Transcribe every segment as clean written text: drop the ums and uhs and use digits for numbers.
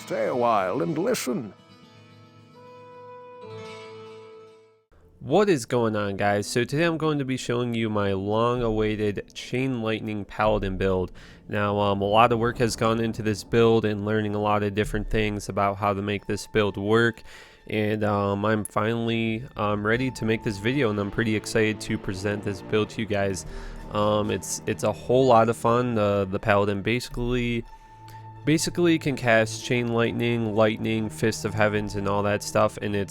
stay a while and listen. What is going on, guys? So today I'm going to be showing you my long-awaited Chain Lightning Paladin build. Now, a lot of work has gone into this build and learning a lot of different things about how to make this build work. And I'm finally ready to make this video, and I'm pretty excited to present this build to you guys. It's a whole lot of fun. The Paladin basically can cast Chain Lightning, Fist of Heavens, and all that stuff, and it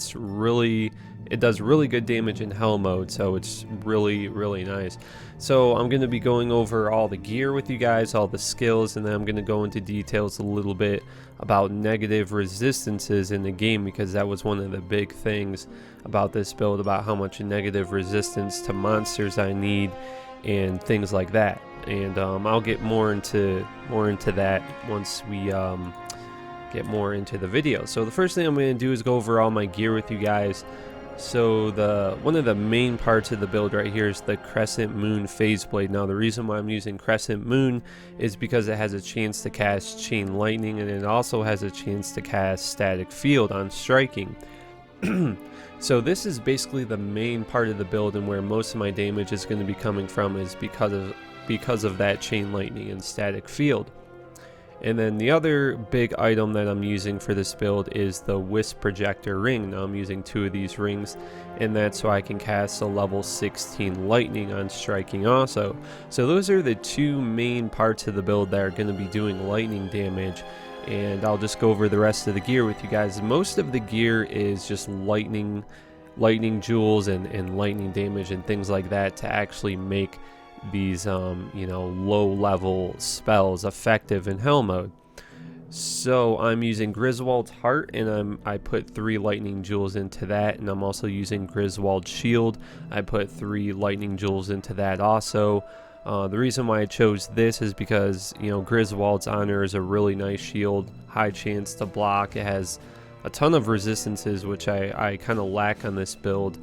does really good damage in hell mode, so it's really nice. So I'm going to be going over all the gear with you guys, all the skills, and then I'm going to go into details a little bit about negative resistances in the game, because that was one of the big things about this build, about how much negative resistance to monsters I need and things like that. And I'll get more into that once we get more into the video. So the first thing I'm going to do is go over all my gear with you guys. So one of the main parts of the build right here is the Crescent Moon Phase Blade. Now the reason why I'm using Crescent Moon is because it has a chance to cast Chain Lightning, and it also has a chance to cast Static Field on striking. So this is basically the main part of the build, and where most of my damage is going to be coming from is because of that Chain Lightning and Static Field. And then the other big item that I'm using for this build is the Wisp Projector Ring. Now I'm using 2 of these rings, and that's so I can cast a level 16 lightning on striking also. So those are the 2 main parts of the build that are going to be doing lightning damage, and I'll just go over the rest of the gear with you guys. Most of the gear is just lightning jewels and lightning damage and things like that to actually make these low level spells effective in hell mode. So I'm using Griswold's Heart, and I put 3 lightning jewels into that, and I'm also using Griswold's Shield. I put 3 lightning jewels into that also. The reason why I chose this is because Griswold's Honor is a really nice shield, high chance to block. It has a ton of resistances, which I kind of lack on this build.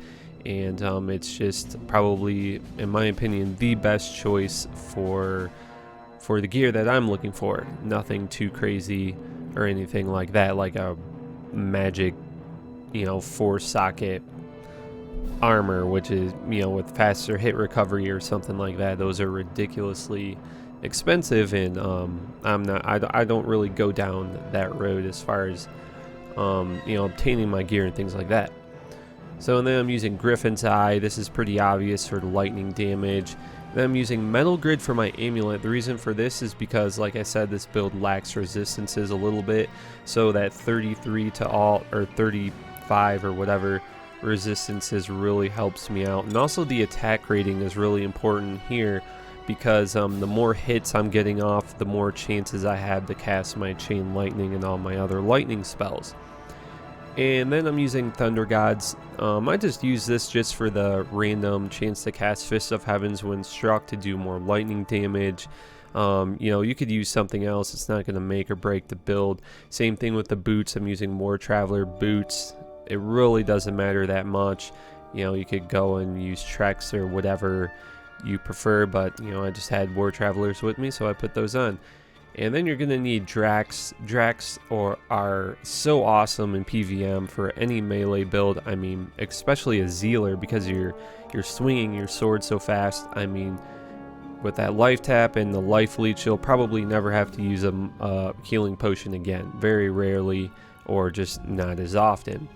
And it's just probably, in my opinion, the best choice for the gear that I'm looking for. Nothing too crazy or anything like that, like a magic 4-socket armor, which is with faster hit recovery or something like that. Those are ridiculously expensive, and I don't really go down that road as far as obtaining my gear and things like that. So then I'm using Griffin's Eye. This is pretty obvious for lightning damage. Then I'm using Metal Grid for my amulet. The reason for this is because, like I said, this build lacks resistances a little bit. So that 33 to all, or 35 or whatever resistances really helps me out. And also the attack rating is really important here, because the more hits I'm getting off, the more chances I have to cast my Chain Lightning and all my other lightning spells. And then I'm using Thunder Gods. I just use this just for the random chance to cast Fist of Heavens when struck to do more lightning damage. You could use something else. It's not going to make or break the build. Same thing with the boots. I'm using War Traveler boots. It really doesn't matter that much. You could go and use Treks or whatever you prefer, but I just had War Travelers with me, so I put those on. And then you're going to need Drax. Drax are so awesome in PvM for any melee build. I mean, especially a Zealer, because you're swinging your sword so fast. I mean, with that life tap and the life leech, you'll probably never have to use a healing potion again. Very rarely, or just not as often.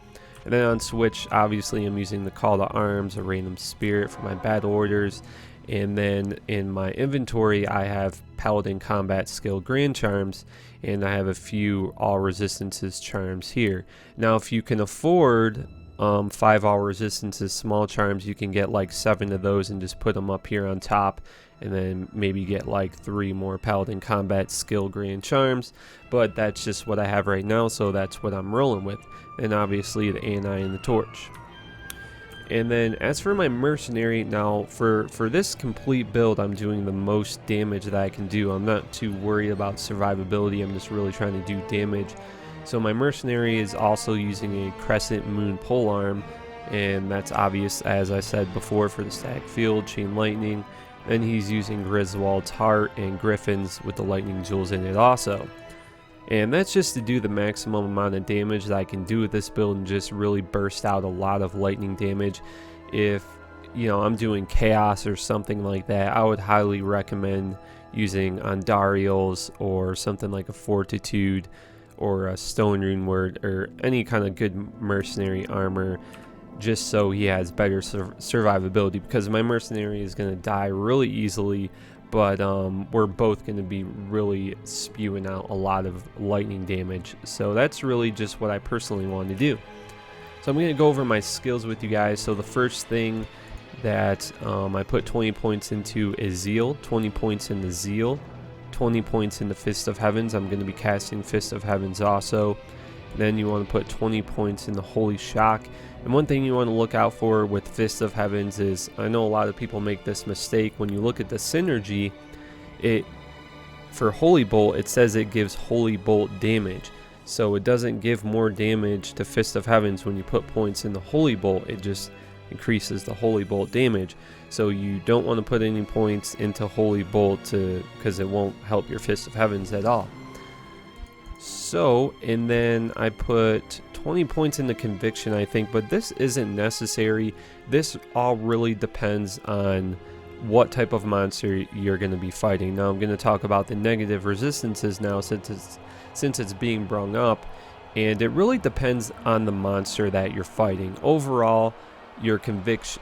And then on Switch, obviously I'm using the Call to Arms, a random spirit for my battle orders. And then in my inventory, I have Paladin Combat Skill Grand Charms, and I have a few All Resistances charms here. Now, if you can afford 5 All Resistances small charms, you can get like 7 of those and just put them up here on top, and then maybe get like 3 more Paladin Combat Skill Grand Charms. But that's just what I have right now, so that's what I'm rolling with. And obviously the Ani and the Torch. And then as for my Mercenary, now for this complete build, I'm doing the most damage that I can do. I'm not too worried about survivability. I'm just really trying to do damage. So my Mercenary is also using a Crescent Moon Polearm, and that's obvious, as I said before, for the Static Field, Chain Lightning. Then he's using Griswold's Heart and Griffins with the lightning jewels in it also. and that's just to do the maximum amount of damage that I can do with this build and just really burst out a lot of lightning damage. If I'm doing chaos or something like that, I would highly recommend using Andariel's or something like a Fortitude or a Stone Rune Word or any kind of good mercenary armor, just so he has better survivability, because my mercenary is going to die really easily, but we're both going to be really spewing out a lot of lightning damage. So that's really just what I personally want to do. So I'm going to go over my skills with you guys. So the first thing that I put 20 points into is Zeal, 20 points in the Zeal, 20 points in the Fist of Heavens. I'm going to be casting Fist of Heavens also. Then you want to put 20 points in the Holy Shock. And one thing you want to look out for with Fist of Heavens is, I know a lot of people make this mistake, when you look at the synergy, for Holy Bolt, it says it gives Holy Bolt damage. So it doesn't give more damage to Fist of Heavens when you put points in the Holy Bolt, it just increases the Holy Bolt damage. So you don't want to put any points into Holy Bolt because it won't help your Fist of Heavens at all. So, and then I put 20 points into Conviction, I think, but this isn't necessary. This all really depends on what type of monster you're going to be fighting. Now I'm going to talk about the negative resistances now, since it's being brung up, and it really depends on the monster that you're fighting. Overall,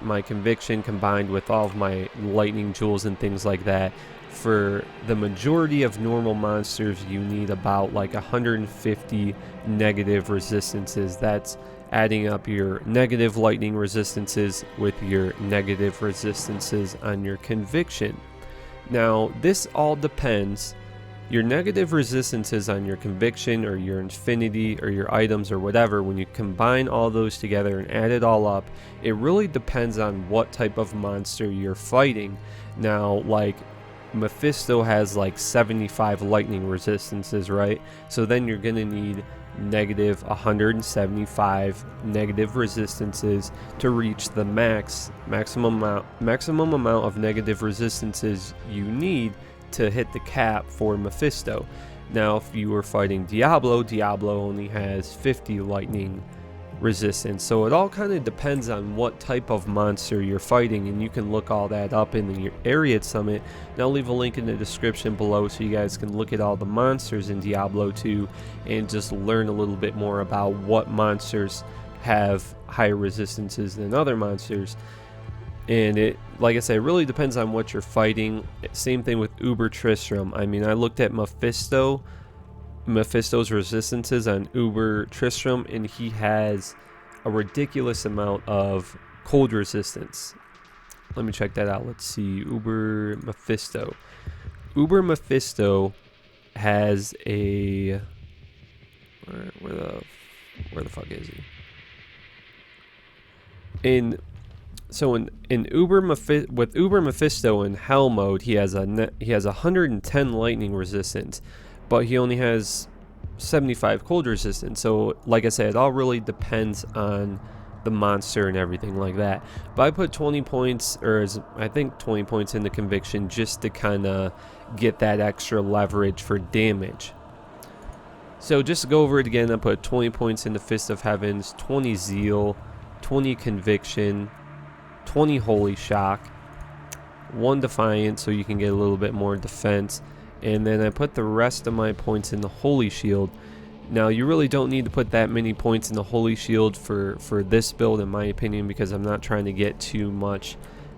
my conviction combined with all of my lightning jewels and things like that, for the majority of normal monsters you need about like 150 negative resistances. That's adding up your negative lightning resistances with your negative resistances on your conviction. Now this all depends. Your negative resistances on your conviction or your infinity or your items or whatever, when you combine all those together and add it all up, it really depends on what type of monster you're fighting. Now, like Mephisto has like 75 lightning resistances, right? So then you're gonna need negative 175 negative resistances to reach the maximum amount of negative resistances you need to hit the cap for Mephisto. Now if you were fighting Diablo only has 50 lightning resistance. So it all kind of depends on what type of monster you're fighting, and you can look all that up in the Area Summit. And I'll leave a link in the description below so you guys can look at all the monsters in Diablo 2 and just learn a little bit more about what monsters have higher resistances than other monsters. And it, like I said, it really depends on what you're fighting. Same thing with Uber Tristram. I mean, I looked at Mephisto's resistances on Uber Tristram, and he has a ridiculous amount of cold resistance. Let me check that out. Let's see. Uber Mephisto. Uber Mephisto has a... Where the fuck is he? In Uber Mephisto in Hell mode, he has 110 lightning resistance, but he only has 75 cold resistance. So like I said, it all really depends on the monster and everything like that. But I put 20 points, I think 20 points into Conviction, just to kind of get that extra leverage for damage. So just to go over it again, I put 20 points into Fist of Heavens, 20 Zeal, 20 Conviction, 20 Holy Shock, 1 Defiant so you can get a little bit more defense, and then I put the rest of my points in the Holy Shield. Now you really don't need to put that many points in the Holy Shield for this build, in my opinion, because I'm not trying to get too much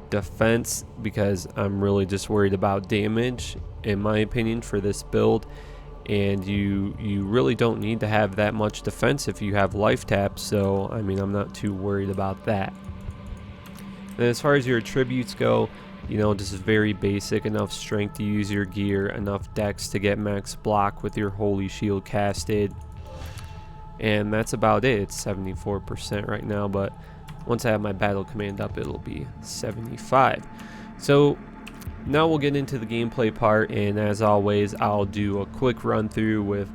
defense, because I'm really just worried about damage, in my opinion, for this build. And you really don't need to have that much defense if you have life tap, so I mean, I'm not too worried about that. And as far as your attributes go, just very basic: enough strength to use your gear, enough dex to get max block with your Holy Shield casted, and that's about it. It's 74% right now, but once I have my battle command up, it'll be 75. So now we'll get into the gameplay part, and as always, I'll do a quick run through with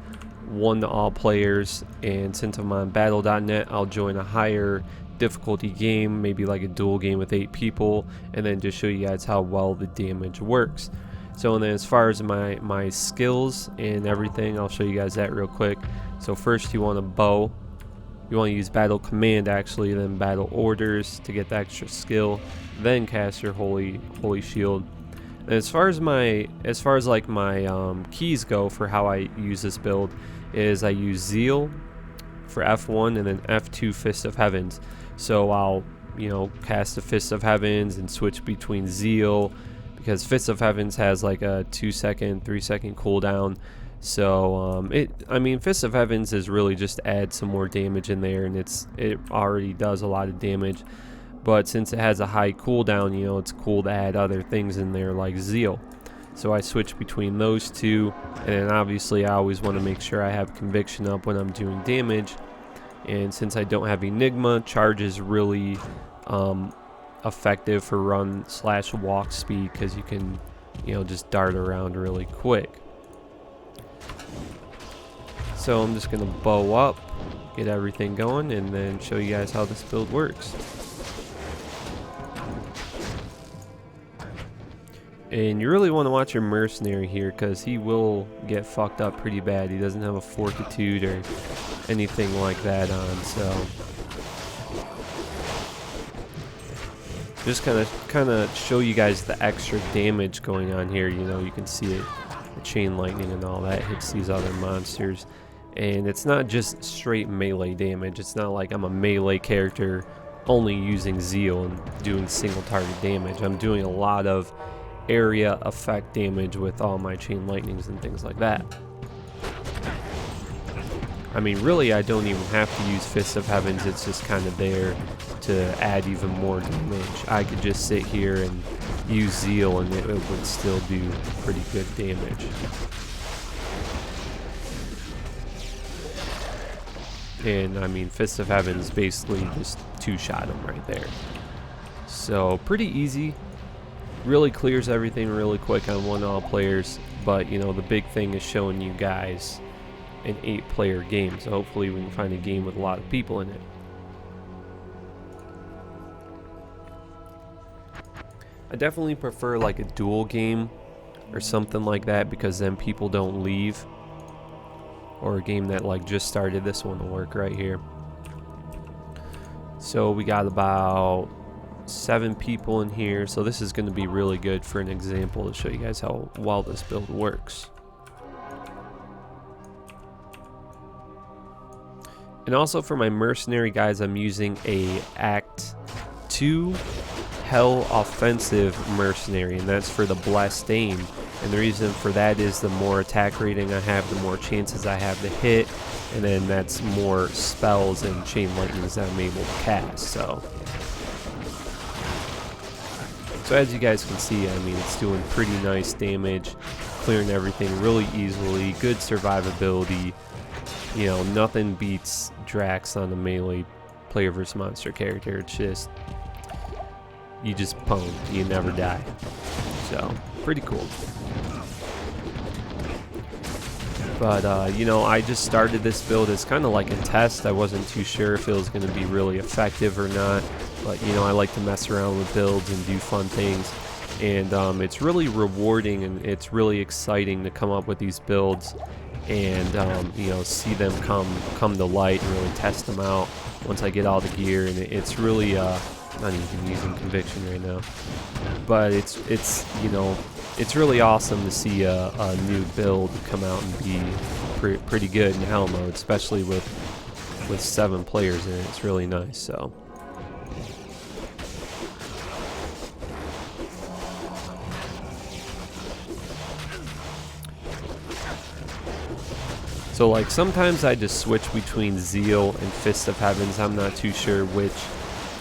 1 to all players, and since I'm on battle.net, I'll join a higher difficulty game, maybe like a duel game with 8 people, and then just show you guys how well the damage works. So, and then as far as my skills and everything, I'll show you guys that real quick. So first you want a bow. You want to use battle command actually, then battle orders to get the extra skill, then cast your holy shield. And as far as my keys go for how I use this build is I use Zeal for F1 and then F2 Fist of Heavens. So I'll cast the Fist of Heavens and switch between Zeal, because Fist of Heavens has like a 2-second, 3-second cooldown. So Fist of Heavens is really just to add some more damage in there, and it already does a lot of damage. But since it has a high cooldown, it's cool to add other things in there like Zeal. So I switch between those two, and then obviously I always want to make sure I have Conviction up when I'm doing damage. And since I don't have Enigma, Charge is really effective for run/walk speed, because you can just dart around really quick. So I'm just gonna bow up, get everything going, and then show you guys how this build works. And you really want to watch your Mercenary here, because he will get fucked up pretty bad. He doesn't have a Fortitude or anything like that on, so just kind of show you guys the extra damage going on here. You can see it, the chain lightning and all that hits these other monsters, and it's not just straight melee damage. It's not like I'm a melee character only using Zeal and doing single target damage. I'm doing a lot of area effect damage with all my chain lightnings and things like that. Really, I don't even have to use Fist of Heavens. It's just kind of there to add even more damage. I could just sit here and use Zeal and it would still do pretty good damage. And Fist of Heavens basically just two-shot him right there. So pretty easy. Really clears everything really quick on 1-all players, but the big thing is showing you guys an 8-player game, so hopefully we can find a game with a lot of people in it. I definitely prefer like a duel game or something like that, because then people don't leave, or a game that like just started. This one will work right here. So we got about 7 people in here, so this is going to be really good for an example to show you guys how well this build works. And also for my Mercenary guys, I'm using a Act 2 Hell Offensive Mercenary, and that's for the Blessed Aim. And the reason for that is the more attack rating I have, the more chances I have to hit, and then that's more spells and chain lightnings that I'm able to cast. So as you guys can see, it's doing pretty nice damage, clearing everything really easily, good survivability. Nothing beats Drax on a melee player versus monster character. It's just, you just pwn, you never die. So, pretty cool. But, I just started this build as kind of like a test. I wasn't too sure if it was going to be really effective or not. But, I like to mess around with builds and do fun things. And it's really rewarding, and it's really exciting to come up with these builds and, see them come to light and really test them out once I get all the gear. And it's really, not even using Conviction right now. But it's really awesome to see a new build come out and be pretty good in Hell mode, especially with 7 players in it. It's really nice. So like sometimes I just switch between Zeal and Fist of Heavens. I'm not too sure which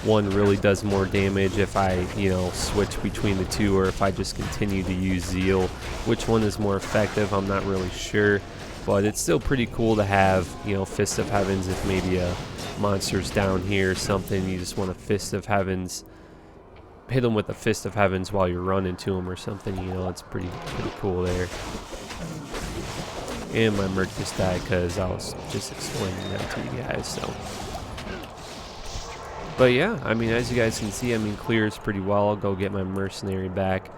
one really does more damage, if I switch between the two, or if I just continue to use Zeal. Which one is more effective, I'm not really sure, but it's still pretty cool to have Fist of Heavens if maybe a monster's down here or something. You just want a Fist of Heavens, hit them with a Fist of Heavens while you're running to them or something. It's pretty cool there. And my Merc just died because I was just explaining that to you guys. So, but yeah, as you guys can see, clears pretty well. I'll go get my Mercenary back.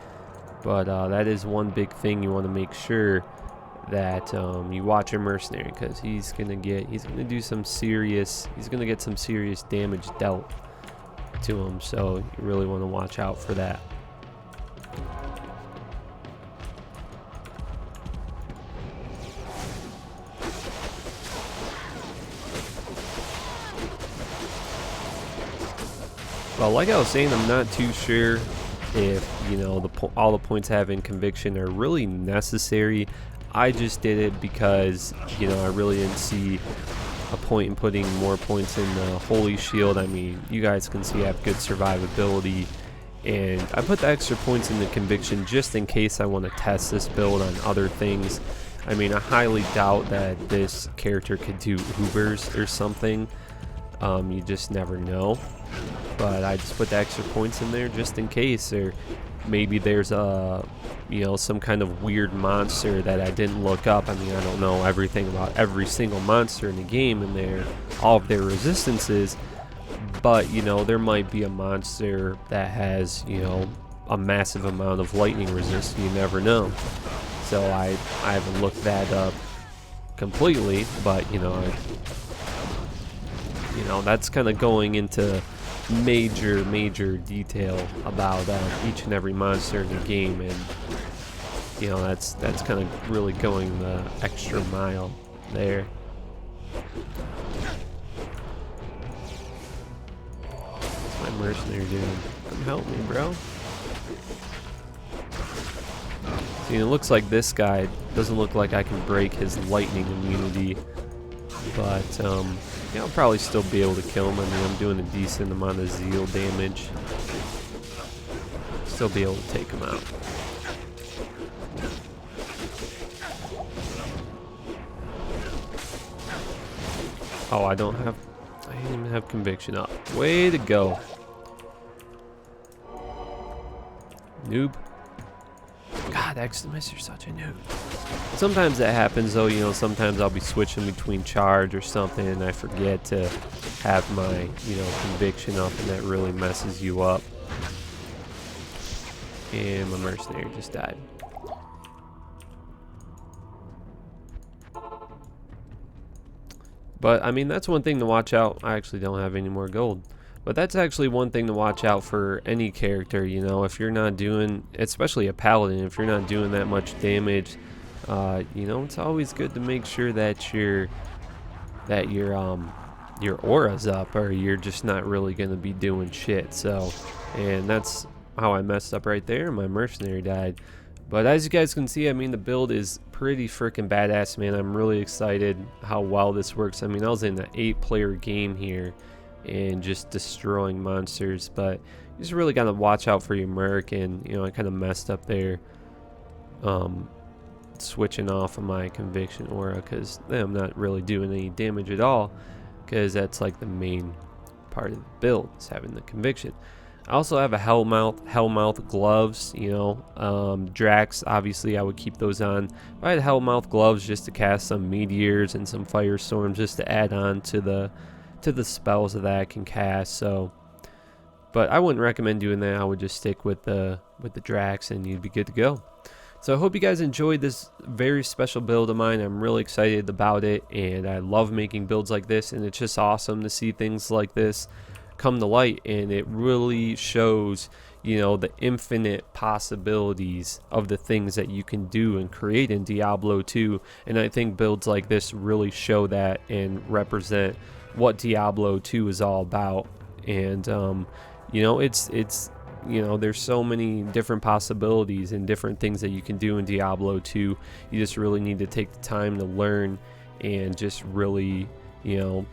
But that is one big thing you want to make sure that you watch your mercenary, because he's gonna get some serious damage dealt to him. So you really want to watch out for that. Well, like I was saying, I'm not too sure if, you know, all the points I have in conviction are really necessary. I just did it because, you know, I really didn't see a point in putting more points in the Holy Shield. I mean, you guys can see I have good survivability, and I put the extra points in the conviction just in case I want to test this build on other things. I mean, I highly doubt that this character could do Hoovers or something. You just never know. But I just put the extra points in there just in case, or maybe there's a, you know, some kind of weird monster that I didn't look up. I mean, I don't know everything about every single monster in the game and all of their resistances, but you know, there might be a monster that has, you know, a massive amount of lightning resist. You never know. So I haven't looked that up completely, but you know, that's kind of going into major detail about each and every monster in the game, and you know, that's kind of really going the extra mile there. What's my mercenary doing? Come help me, bro. See, it looks like this guy doesn't look like I can break his lightning immunity, but yeah, I'll probably still be able to kill him. I mean, I'm doing a decent amount of zeal damage. Still be able to take him out. Oh, I didn't even have conviction up. Way to go. Noob. God, Xtimus, you're such a noob. Sometimes that happens though, you know, sometimes I'll be switching between charge or something and I forget to have my, you know, conviction up, and that really messes you up. And my mercenary just died. But I mean, that's one thing to watch out. I actually don't have any more gold. But that's actually one thing to watch out for any character, you know, if you're not doing, especially a paladin, if you're not doing that much damage, you know, it's always good to make sure that your aura's up, or you're just not really going to be doing shit. So, and that's how I messed up right there. My mercenary died. But as you guys can see, I mean, the build is pretty freaking badass, man. I'm really excited how well this works. I mean, I was in an 8-player game here and just destroying monsters, but you just really gotta watch out for your merc. And you know, I kind of messed up there switching off of my conviction aura, because I'm not really doing any damage at all, because that's like the main part of the build, is having the conviction. I also have a hellmouth gloves, you know, Drax, obviously I would keep those on. I had hellmouth gloves just to cast some meteors and some firestorms, just to add on to the spells that I can cast. So, but I wouldn't recommend doing that. I would just stick with the Drax and you'd be good to go. So I hope you guys enjoyed this very special build of mine. I'm really excited about it, and I love making builds like this, and it's just awesome to see things like this come to light, and it really shows, you know, the infinite possibilities of the things that you can do and create in Diablo 2. And I think builds like this really show that and represent what Diablo 2 is all about. And you know, it's you know, there's so many different possibilities and different things that you can do in Diablo 2. You just really need to take the time to learn and just really, you know,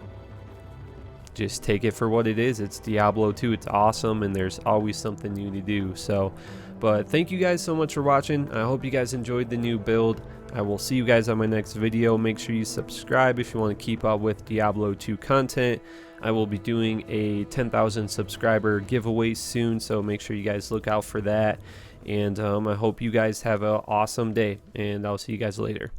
just take it for what it is. It's Diablo 2. It's awesome, and there's always something new to do. So, but thank you guys so much for watching. I hope you guys enjoyed the new build. I will see you guys on my next video. Make sure you subscribe if you want to keep up with Diablo 2 content. I will be doing a 10,000 subscriber giveaway soon, so make sure you guys look out for that. And I hope you guys have an awesome day, and I'll see you guys later.